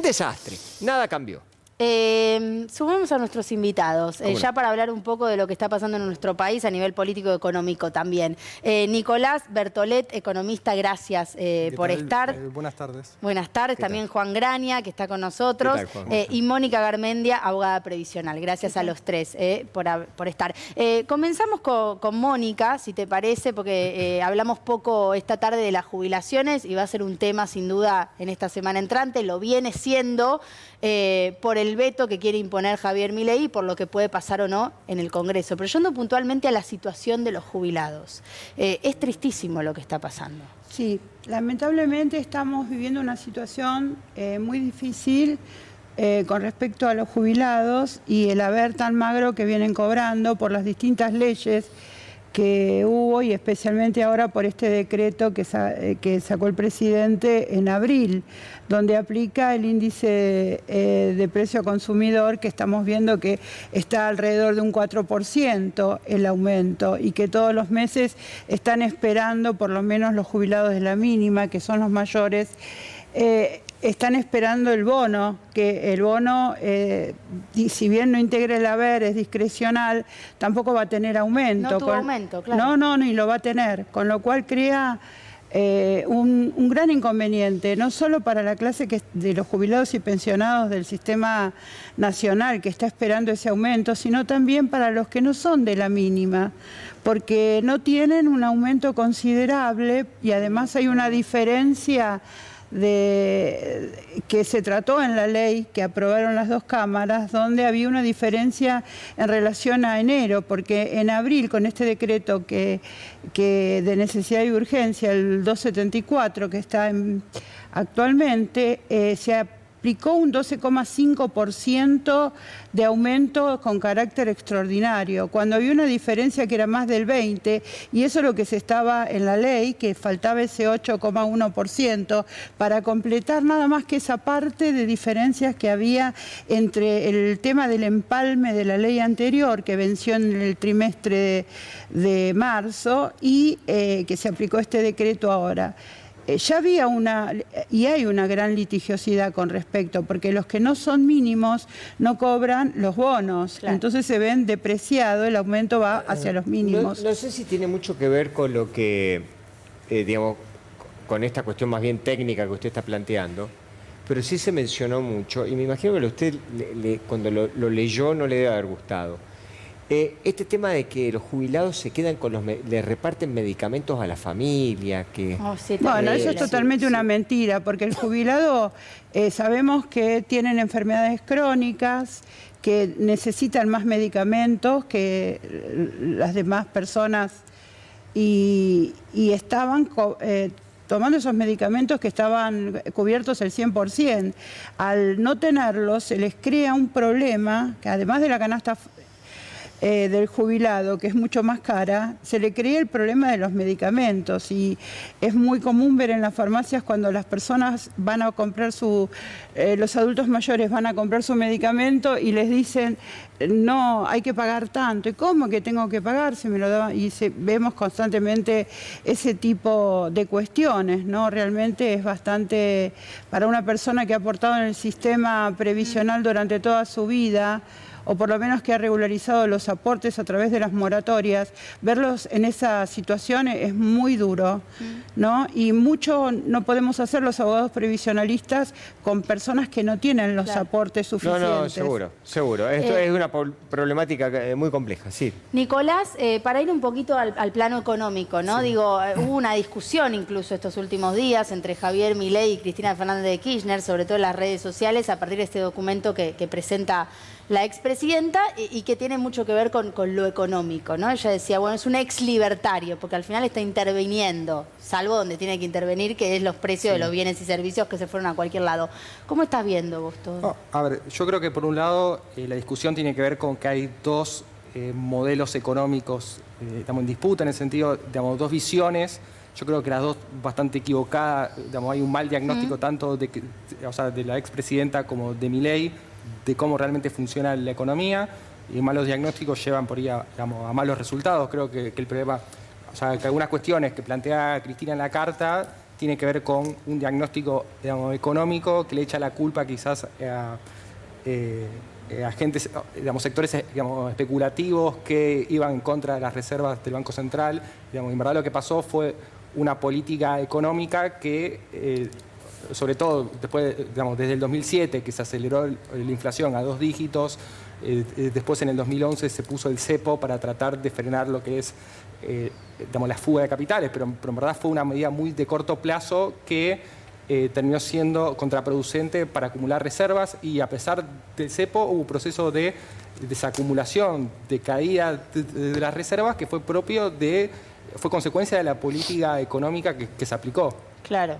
desastre, nada cambió. Sumamos a nuestros invitados, ya para hablar un poco de lo que está pasando en nuestro país a nivel político y económico también. Nicolás Bertolet, economista, gracias por estar. Buenas tardes. Buenas tardes. También Juan Graña, que está con nosotros. ¿Qué tal, Juan? Y Mónica Garmendia, abogada previsional. Gracias a los tres por estar. Comenzamos con Mónica, si te parece, porque hablamos poco esta tarde de las jubilaciones y va a ser un tema sin duda en esta semana entrante. Lo viene siendo por el veto que quiere imponer Javier Milei y por lo que puede pasar o no en el Congreso. Pero yendo puntualmente a la situación de los jubilados. Es tristísimo lo que está pasando. Sí, lamentablemente estamos viviendo una situación muy difícil con respecto a los jubilados y el haber tan magro que vienen cobrando por las distintas leyes que hubo y especialmente ahora por este decreto que sacó el presidente en abril, donde aplica el índice de precio consumidor, que estamos viendo que está alrededor de un 4% el aumento y que todos los meses están esperando, por lo menos los jubilados de la mínima, que son los mayores, están esperando el bono, que el bono, si bien no integra el haber, es discrecional, tampoco va a tener aumento. No tuvo aumento, claro. No, ni lo va a tener, con lo cual crea un gran inconveniente, no solo para la clase de los jubilados y pensionados del sistema nacional que está esperando ese aumento, sino también para los que no son de la mínima, porque no tienen un aumento considerable y además hay una diferencia que se trató en la ley que aprobaron las dos cámaras, donde había una diferencia en relación a enero, porque en abril, con este decreto que de necesidad y urgencia, el 274 que está actualmente, se aplicó un 12,5% de aumento con carácter extraordinario, cuando había una diferencia que era más del 20%, y eso es lo que se estaba en la ley, que faltaba ese 8,1% para completar nada más que esa parte de diferencias que había entre el tema del empalme de la ley anterior, que venció en el trimestre de marzo, y que se aplicó este decreto ahora. Ya había y hay una gran litigiosidad con respecto, porque los que no son mínimos no cobran los bonos, claro. Entonces se ven depreciado, el aumento va hacia los mínimos. No sé si tiene mucho que ver con lo que, digamos, con esta cuestión más bien técnica que usted está planteando, pero sí se mencionó mucho, y me imagino que a usted cuando lo leyó no le debe haber gustado. Este tema de que los jubilados se quedan con le reparten medicamentos a la familia, que... Bueno, eso es totalmente una mentira, porque el jubilado sabemos que tienen enfermedades crónicas, que necesitan más medicamentos que las demás personas y estaban tomando esos medicamentos que estaban cubiertos el 100%. Al no tenerlos, se les crea un problema, que además de la canasta del jubilado, que es mucho más cara, se le crea el problema de los medicamentos, y es muy común ver en las farmacias cuando las personas van a comprar los adultos mayores van a comprar su medicamento y les dicen, no, hay que pagar tanto. ¿Y cómo que tengo que pagar? Se me lo daban, y vemos constantemente ese tipo de cuestiones, ¿no? Realmente es bastante, para una persona que ha aportado en el sistema previsional durante toda su vida, o por lo menos que ha regularizado los aportes a través de las moratorias, verlos en esa situación es muy duro, ¿no? Y mucho no podemos hacer los abogados previsionalistas con personas que no tienen los aportes suficientes. No, seguro. Esto es una problemática muy compleja, sí. Nicolás, para ir un poquito al plano económico, ¿no? Sí. Digo, hubo una discusión incluso estos últimos días entre Javier Milei y Cristina Fernández de Kirchner, sobre todo en las redes sociales, a partir de este documento que presenta la expresidenta y que tiene mucho que ver con lo económico, ¿no? Ella decía, bueno, es un ex libertario, porque al final está interviniendo, salvo donde tiene que intervenir, que es los precios de los bienes y servicios que se fueron a cualquier lado. ¿Cómo estás viendo vos todo? A ver, yo creo que por un lado la discusión tiene que ver con que hay dos modelos económicos, estamos en disputa en el sentido, digamos, dos visiones. Yo creo que las dos bastante equivocadas, digamos, hay un mal diagnóstico tanto de la expresidenta como de Milei, de cómo realmente funciona la economía, y malos diagnósticos llevan por ahí a malos resultados. Creo que el problema, que algunas cuestiones que plantea Cristina en la carta tiene que ver con un diagnóstico, digamos, económico que le echa la culpa quizás a agentes, digamos, sectores, digamos, especulativos que iban en contra de las reservas del Banco Central. Digamos, en verdad lo que pasó fue una política económica que, sobre todo después, digamos, desde el 2007, que se aceleró la inflación a 2 dígitos, después en el 2011 se puso el cepo para tratar de frenar lo que es digamos, la fuga de capitales, pero en verdad fue una medida muy de corto plazo que terminó siendo contraproducente para acumular reservas, y a pesar del cepo hubo un proceso de desacumulación, de caída de las reservas que fue fue consecuencia de la política económica que se aplicó. Claro.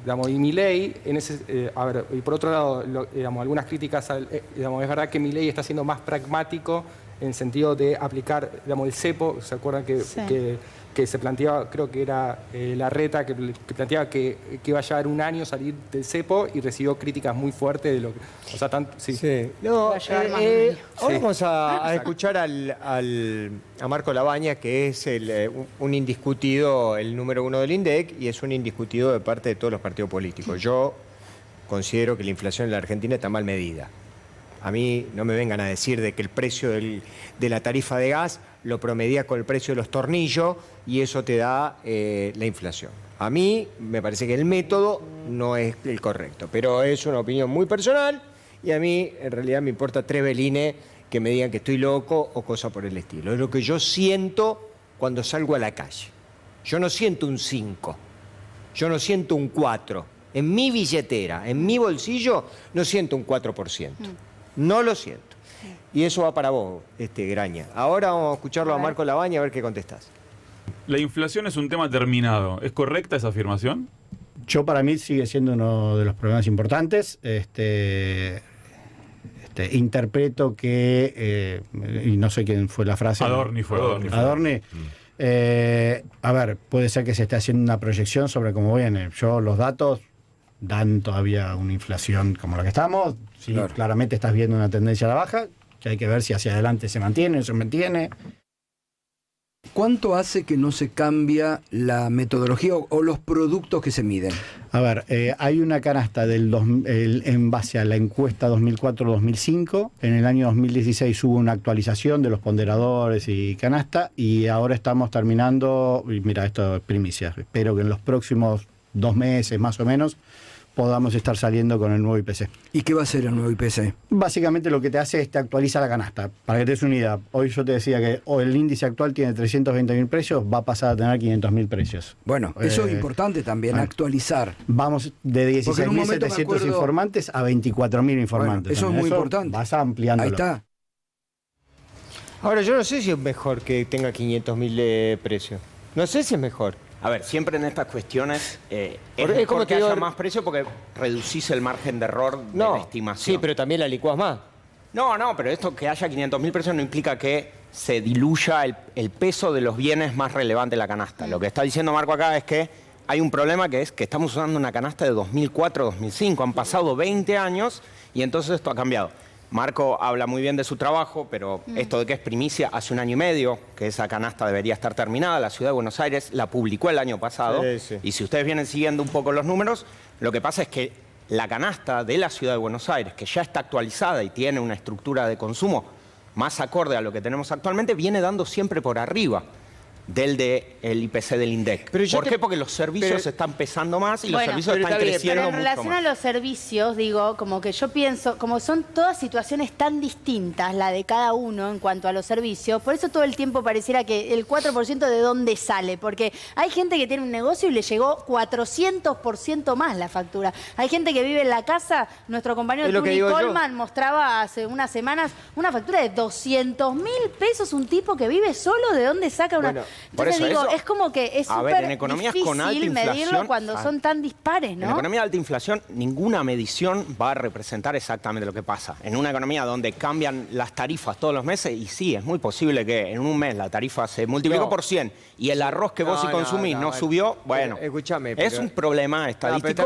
Digamos, y Milei, y por otro lado, digamos, algunas críticas, digamos, es verdad que Milei está siendo más pragmático en el sentido de aplicar, digamos, el cepo. ¿Se acuerdan que se planteaba, creo que era Larreta, que planteaba que iba a llevar un año salir del cepo, y recibió críticas muy fuertes de lo que... O sea, tanto... Sí. Sí. No, Va a llevar más ahora vamos a escuchar a Marco Labaña, que es un indiscutido, el número 1 del INDEC, y es un indiscutido de parte de todos los partidos políticos. Yo considero que la inflación en la Argentina está mal medida. A mí no me vengan a decir de que el precio de la tarifa de gas lo promedia con el precio de los tornillos y eso te da la inflación. A mí me parece que el método no es el correcto, pero es una opinión muy personal, y a mí en realidad me importa 3 velines que me digan que estoy loco o cosa por el estilo. Es lo que yo siento cuando salgo a la calle. Yo no siento un 5, yo no siento un 4. En mi billetera, en mi bolsillo, no siento un 4%. No lo siento. Y eso va para vos, Graña. Ahora vamos a escucharlo a Marco Labaña a ver qué contestás. La inflación es un tema terminado. ¿Es correcta esa afirmación? Yo, para mí, sigue siendo uno de los problemas importantes. Interpreto que, y no sé quién fue la frase. Adorni fue. Adorni. A ver, puede ser que se esté haciendo una proyección sobre cómo viene. Los datos dan todavía una inflación como la que estamos. Sí, claro. Claramente estás viendo una tendencia a la baja, que hay que ver si hacia adelante se mantiene, se mantiene. ¿Cuánto hace que no se cambia la metodología o los productos que se miden? A ver, hay una canasta en base a la encuesta 2004-2005. En el año 2016 hubo una actualización de los ponderadores y canasta, y ahora estamos terminando, y mira, esto es primicia, espero que en los próximos 2 meses más o menos podamos estar saliendo con el nuevo IPC. ¿Y qué va a ser el nuevo IPC? Básicamente lo que te hace es te actualiza la canasta. Para que te des una idea, hoy yo te decía que el índice actual tiene 320.000 precios, va a pasar a tener 500.000 precios. Bueno, eso es importante también, actualizar. Vamos de 16.700 informantes a 24.000 informantes. Bueno, eso es muy importante. Vas ampliándolo. Ahí está. Ahora, yo no sé si es mejor que tenga 500.000 de precio. No sé si es mejor. A ver, siempre en estas cuestiones es como como que que haya digo, más precio porque reducís el margen de error de la estimación. Sí, pero también la licuás más. No, pero esto que haya 500.000 pesos no implica que se diluya el peso de los bienes más relevantes de la canasta. Lo que está diciendo Marco acá es que hay un problema, que es que estamos usando una canasta de 2004-2005. Han pasado 20 años y entonces esto ha cambiado. Marco habla muy bien de su trabajo, pero esto de que es primicia, hace 1 año y medio que esa canasta debería estar terminada. La Ciudad de Buenos Aires la publicó el año pasado. Sí. Y si ustedes vienen siguiendo un poco los números, lo que pasa es que la canasta de la Ciudad de Buenos Aires, que ya está actualizada y tiene una estructura de consumo más acorde a lo que tenemos actualmente, viene dando siempre por arriba del IPC del INDEC. ¿Por qué? Porque los servicios están pesando más y los servicios están creciendo mucho más. Pero en relación a los servicios, digo, como que yo pienso, como son todas situaciones tan distintas, la de cada uno en cuanto a los servicios, por eso todo el tiempo pareciera que el 4% de dónde sale, porque hay gente que tiene un negocio y le llegó 400% más la factura. Hay gente que vive en la casa, nuestro compañero Tony Coleman mostraba hace unas semanas una factura de 200.000 pesos, un tipo que vive solo, ¿de dónde saca una...? Entonces digo, es como que es súper difícil medirlo cuando son tan dispares, ¿no? En economía de alta inflación, ninguna medición va a representar exactamente lo que pasa. En una economía donde cambian las tarifas todos los meses, y sí, es muy posible que en un mes la tarifa se multiplicó por 100 y el arroz que vos consumís no subió, bueno, escúchame, es un problema estadístico.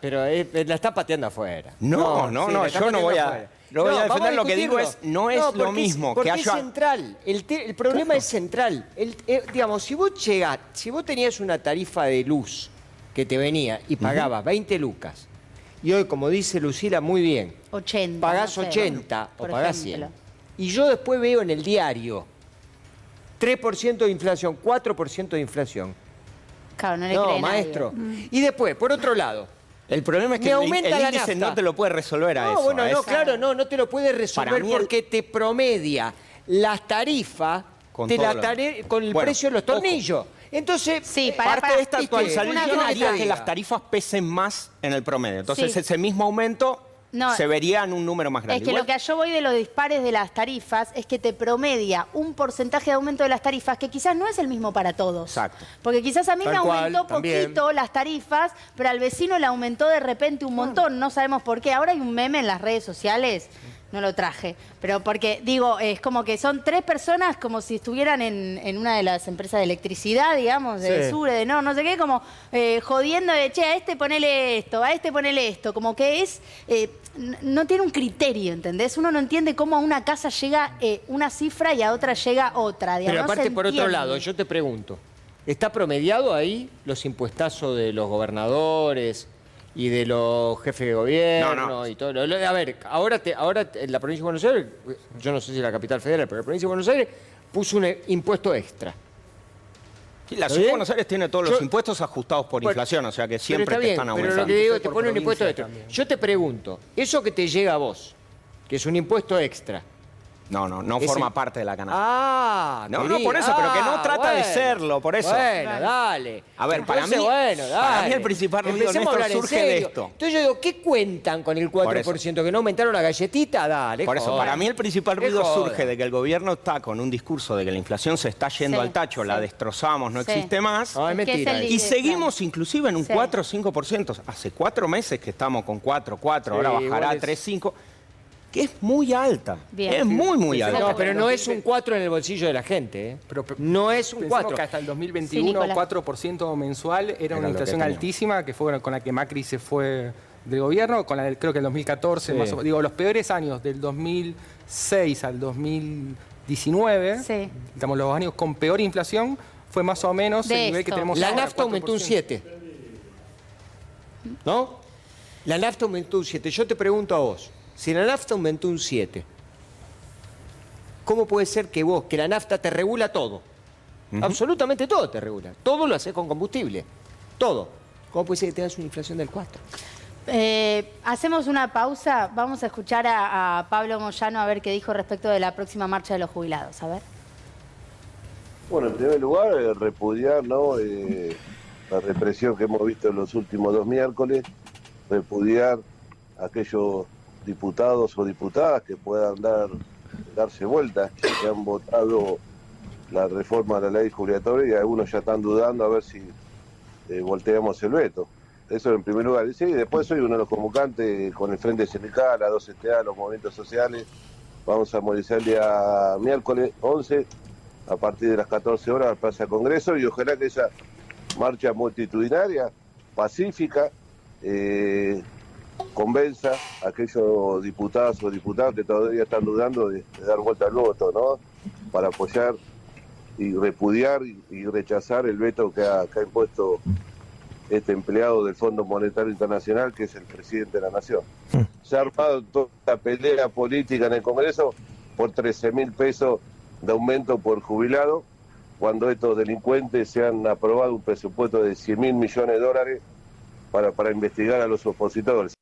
Pero la está pateando afuera. No, yo no voy a... Lo voy a defender, lo que digo es, no es lo mismo que haya... es central, el problema es central. Digamos, si vos tenías una tarifa de luz que te venía y pagabas 20 lucas, y hoy, como dice Lucila muy bien, 80. pagás no sé, 80 o por pagás ejemplo. 100. Y yo después veo en el diario 3% de inflación, 4% de inflación. Claro, no le No, cree nadie. maestro. Y después, por otro lado, El problema es me que aumenta el la índice nafta. no te lo puede resolver a no, eso. bueno, a no, eso. claro, no te lo puede resolver Para mí porque te promedia las tarifas Con de todo la lo- con el Bueno, precio de los ojo. tornillos. Entonces, Sí, Parte de esta ¿viste? actualización Una haría cosa. que las tarifas pesen más en el promedio. Entonces, Sí. ese mismo aumento No, se vería en un número más grande. Es que Igual- lo que yo voy de los dispares de las tarifas es que te promedia un porcentaje de aumento de las tarifas que quizás no es el mismo para todos. Exacto. Porque quizás a mí Tal me cual, aumentó también. poquito las tarifas, pero al vecino le aumentó de repente un montón. No sabemos por qué. Ahora hay un meme en las redes sociales. No lo traje, pero porque, digo, es como que son 3 personas como si estuvieran en una de las empresas de electricidad, digamos, de Sí. Sure, de no sé qué, como jodiendo de, che, a este ponele esto, a este ponele esto, como que es, no tiene un criterio, ¿entendés? Uno no entiende cómo a una casa llega una cifra y a otra llega otra, digamos. pero no aparte, se por otro entiende. lado, yo te pregunto, ¿está promediado ahí los impuestazos de los gobernadores y de los jefes de gobierno No. y todo? A ver, ahora en la provincia de Buenos Aires, yo no sé si la capital federal, pero la provincia de Buenos Aires puso un impuesto extra. Sí, la ¿Está Ciudad de bien? Buenos Aires tiene todos los Yo- impuestos ajustados por Bueno, inflación, o sea que Pero siempre está te bien, están pero aumentando. lo que digo, te Por pone un impuesto provincia extra. también. Yo te pregunto, eso que te llega a vos, que es un impuesto extra. No Ese- forma parte de la canasta. Ah, No, querido. por eso, pero que no trata de bueno. serlo, por eso. Bueno, dale. A ver, para Entonces, mí- bueno, dale. para mí el principal ruido, Empecemos a Néstor, hablar en surge de serio. esto. Entonces yo digo, ¿qué cuentan con el 4%? ¿Que no aumentaron la galletita? Dale, Por eso, joder. para mí el principal Qué ruido joda. surge de que el gobierno está con un discurso de que la inflación se está yendo Sí, al tacho, la sí. destrozamos, no Sí. existe más. No, es Es que es mentira. el eso. Y Sí, seguimos inclusive en un Sí. 4 o 5%. Hace 4 meses que estamos con 4, ahora Sí, bajará igual a es- 3, 5, que es muy alta. Bien. Es muy Sí, alta. No, pero no es un 4 en el bolsillo de la gente. ¿eh? Pero No es un Pensemos 4. que hasta el Sí, 2021, Nicolás. 4% mensual era una lo que inflación teníamos. altísima, que fue con la que Macri se fue del gobierno, con la del, creo que el 2014, Sí. más o menos. Digo, los peores años del 2006 al 2019, Sí. digamos, los años con peor inflación, fue más o menos De el nivel que esto. tenemos La ahora, nafta aumentó un 4%. 7. ¿No? La nafta aumentó un 7. Yo te pregunto a vos, si la nafta aumentó un 7, ¿cómo puede ser que vos, que la nafta te regula todo? Absolutamente todo te regula. Todo lo haces con combustible. Todo. ¿Cómo puede ser que tengas una inflación del 4? Hacemos una pausa. Vamos a escuchar a Pablo Moyano a ver qué dijo respecto de la próxima marcha de los jubilados. A ver. Bueno, en primer lugar, repudiar, ¿no? La represión que hemos visto en los últimos 2 miércoles, repudiar a aquellos diputados o diputadas que puedan darse vuelta, que han votado la reforma de la ley jubilatoria y algunos ya están dudando a ver si volteamos el veto. Eso en primer lugar. Y sí, después soy uno de los convocantes con el Frente Sindical, la 2STA, los movimientos sociales. Vamos a movilizar el día miércoles 11 a partir de las 14 horas al Plaza Congreso y ojalá que esa marcha multitudinaria, pacífica, convenza a aquellos diputados o diputadas que todavía están dudando de dar vuelta al voto, ¿no? Para apoyar y repudiar y rechazar el veto que ha impuesto este empleado del Fondo Monetario Internacional, que es el presidente de la Nación. Se ha armado toda esta pelea política en el Congreso por 13.000 pesos de aumento por jubilado, cuando estos delincuentes se han aprobado un presupuesto de 100.000 millones de dólares para investigar a los opositores.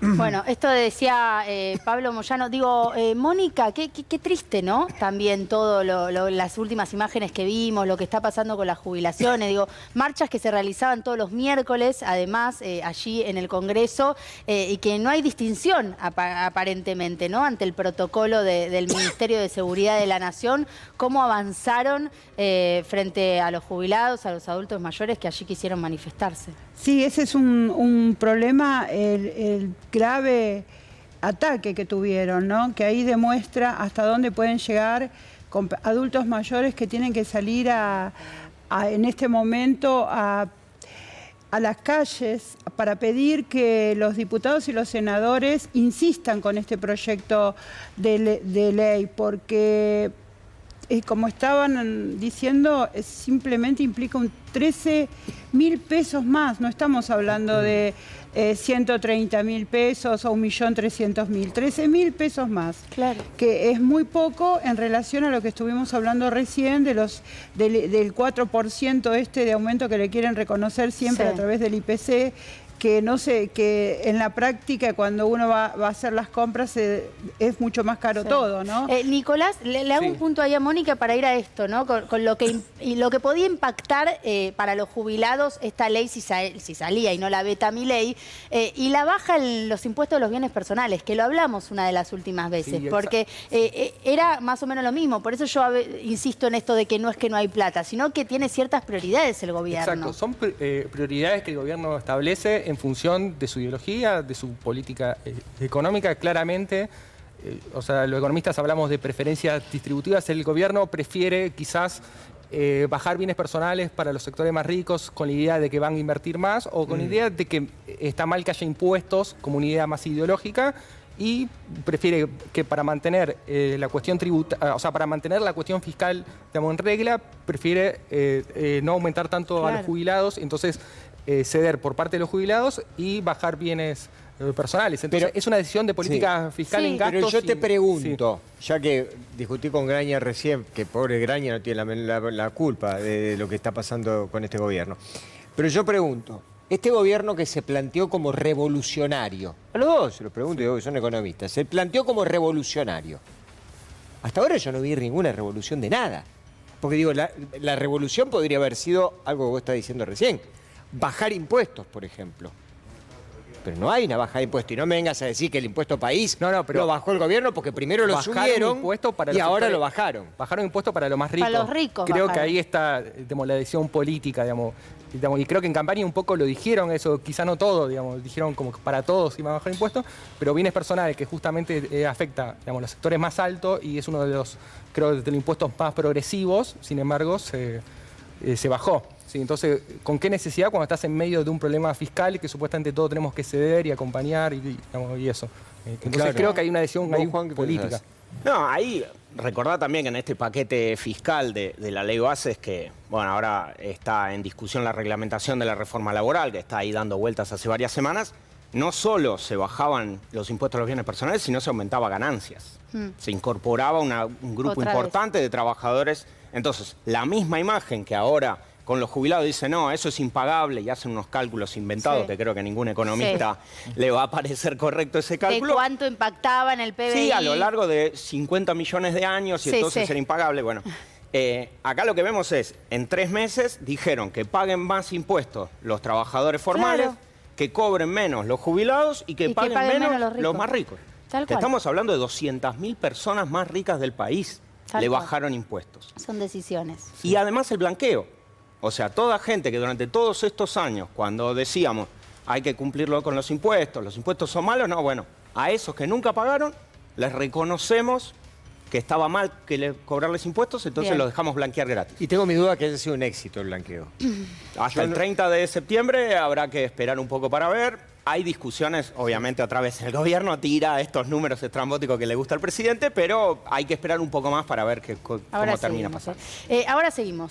Bueno, esto decía Pablo Moyano. Digo, Mónica, qué triste, ¿no? También todo las últimas imágenes que vimos, lo que está pasando con las jubilaciones. Digo, marchas que se realizaban todos los miércoles, además, allí en el Congreso, y que no hay distinción, aparentemente, ¿no? Ante el protocolo del Ministerio de Seguridad de la Nación, cómo avanzaron frente a los jubilados, a los adultos mayores que allí quisieron manifestarse. Sí, ese es un problema, el grave ataque que tuvieron, ¿no? Que ahí demuestra hasta dónde pueden llegar con adultos mayores que tienen que salir en este momento a las calles para pedir que los diputados y los senadores insistan con este proyecto de ley, porque como estaban diciendo, simplemente implica un 13.000 pesos más. No estamos hablando de 130.000 pesos o 1.300.000, 13.000 pesos más. Claro. Que es muy poco en relación a lo que estuvimos hablando recién del 4% de aumento que le quieren reconocer siempre Sí. a través del IPC. Que no sé, que en la práctica cuando uno va a hacer las compras es mucho más caro Sí. todo, ¿no? Nicolás, le hago Sí. un punto ahí a Mónica para ir a esto, ¿no? Con lo que podía impactar para los jubilados esta ley si salía y no la veta mi ley, y la baja en los impuestos de los bienes personales, que lo hablamos una de las últimas veces, Sí, porque era más o menos lo mismo. Por eso yo insisto en esto de que no es que no hay plata, sino que tiene ciertas prioridades el gobierno. Exacto, son prioridades que el gobierno establece en función de su ideología, de su política económica, claramente. O sea, los economistas hablamos de preferencias distributivas. El gobierno prefiere quizás bajar bienes personales para los sectores más ricos con la idea de que van a invertir más o con la idea de que está mal que haya impuestos como una idea más ideológica. Y prefiere que para mantener la cuestión para mantener la cuestión fiscal, digamos, en regla, prefiere no aumentar tanto a los Claro. jubilados, entonces ceder por parte de los jubilados y bajar bienes personales. Entonces Pero- es una decisión de política fiscal Sí. en gastos. Pero yo te y- pregunto, ya que discutí con Graña recién, que pobre Graña no tiene la culpa de lo que está pasando con este gobierno. Pero yo pregunto, este gobierno que se planteó como revolucionario, a los dos se lo pregunto, digo que son economistas, se planteó como revolucionario. Hasta ahora yo no vi ninguna revolución de nada. Porque digo, la revolución podría haber sido algo que vos estás diciendo recién, bajar impuestos, por ejemplo. Pero no hay una baja de impuestos. Y no me vengas a decir que el impuesto país pero lo bajó el gobierno porque primero lo bajaron subieron impuestos para y los ahora sectores- lo bajaron. Bajaron impuestos para los más ricos. Para los ricos Creo que bajaron. ahí está, digamos, la decisión política, digamos, y creo que en campaña un poco lo dijeron eso, quizá no todo, digamos, dijeron como que para todos iban a bajar impuestos, pero bienes personales que justamente afecta, digamos, los sectores más altos y es uno de los, creo, de los impuestos más progresivos, sin embargo, se bajó. Sí, entonces, ¿con qué necesidad cuando estás en medio de un problema fiscal y que supuestamente todos tenemos que ceder y acompañar digamos, y eso? Entonces Claro. creo que hay una decisión ¿Vos, ahí Juan, qué política. pensás? No, ahí recordá también que en este paquete fiscal de la ley bases que, bueno, ahora está en discusión la reglamentación de la reforma laboral, que está ahí dando vueltas hace varias semanas, no solo se bajaban los impuestos a los bienes personales, sino se aumentaba ganancias. Se incorporaba un grupo Otra importante de trabajadores. Entonces, la misma imagen que ahora con los jubilados dice, no, eso es impagable y hacen unos cálculos inventados Sí. que creo que a ningún economista le va a parecer correcto ese ¿De cálculo. cuánto impactaba en el PBI? Sí, a lo largo de 50 millones de años y Sí, entonces sí. era impagable. Bueno, acá lo que vemos es, en 3 meses dijeron que paguen más impuestos los trabajadores formales, Claro. que cobren menos los jubilados y que paguen menos los ricos. los más ricos. Tal Te cual. estamos hablando de 200.000 personas más ricas del país. Tal le cual. bajaron impuestos. Son decisiones. Y además el blanqueo. O sea, toda gente que durante todos estos años, cuando decíamos hay que cumplirlo con los impuestos son malos, no, bueno, a esos que nunca pagaron, les reconocemos que estaba mal cobrarles impuestos, entonces Bien. los dejamos blanquear gratis. Y tengo mi duda que haya sido un éxito el blanqueo. Hasta el 30 de septiembre habrá que esperar un poco para ver. Hay discusiones, obviamente, otra vez el gobierno tira estos números estrambóticos que le gusta al presidente, pero hay que esperar un poco más para ver cómo Ahora termina seguimos, pasando. Ahora seguimos.